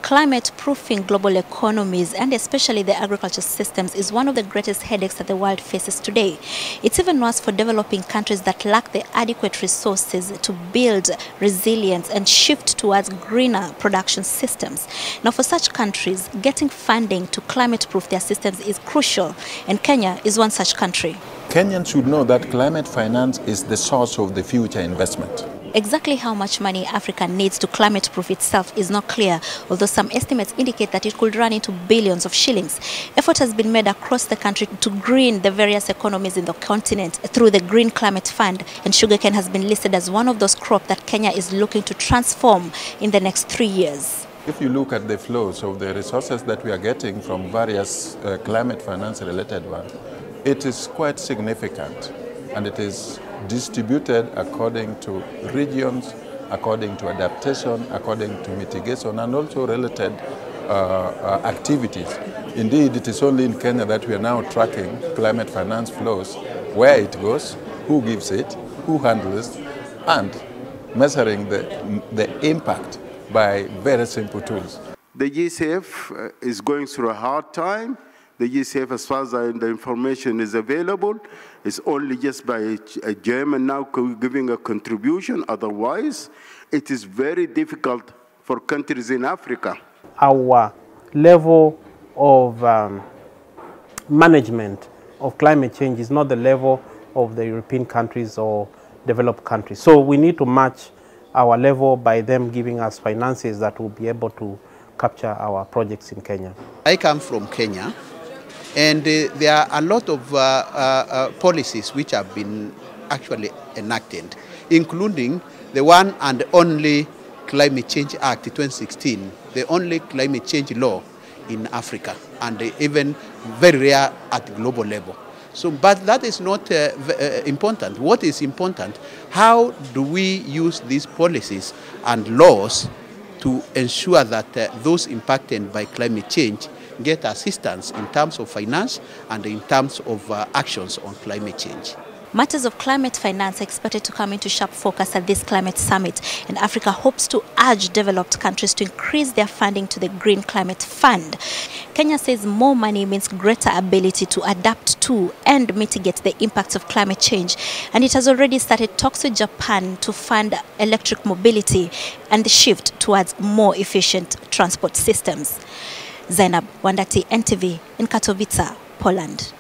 Climate-proofing global economies and especially the agriculture systems is one of the greatest headaches that the world faces today. It's even worse for developing countries that lack the adequate resources to build resilience and shift towards greener production systems. Now, for such countries, getting funding to climate-proof their systems is crucial, and Kenya is one such country. Kenyans should know that climate finance is the source of the future investment. Exactly how much money Africa needs to climate-proof itself is not clear, although some estimates indicate that it could run into billions of shillings. Effort has been made across the country to green the various economies in the continent through the Green Climate Fund, and sugarcane has been listed as one of those crops that Kenya is looking to transform in the next 3 years. If you look at the flows of the resources that we are getting from various climate finance related ones, it is quite significant, and it is distributed according to regions, according to adaptation, according to mitigation, and also related activities. Indeed, it is only in Kenya that we are now tracking climate finance flows, where it goes, who gives it, who handles it, and measuring the impact by very simple tools. The GCF is going through a hard time. The GCF, as far as the information is available, is only just by a German now giving a contribution. Otherwise, it is very difficult for countries in Africa. Our level of management of climate change is not the level of the European countries or developed countries. So we need to match our level by them giving us finances that will be able to capture our projects in Kenya. I come from Kenya. And there are a lot of policies which have been actually enacted, including the one and only Climate Change Act 2016, the only climate change law in Africa, and even very rare at global level. So, but that is not important. What is important, how do we use these policies and laws to ensure that those impacted by climate change get assistance in terms of finance and in terms of actions on climate change. Matters of climate finance are expected to come into sharp focus at this climate summit, and Africa hopes to urge developed countries to increase their funding to the Green Climate Fund. Kenya says more money means greater ability to adapt to and mitigate the impacts of climate change, and it has already started talks with Japan to fund electric mobility and the shift towards more efficient transport systems. Zainab Wandati, NTV in Katowice, Poland.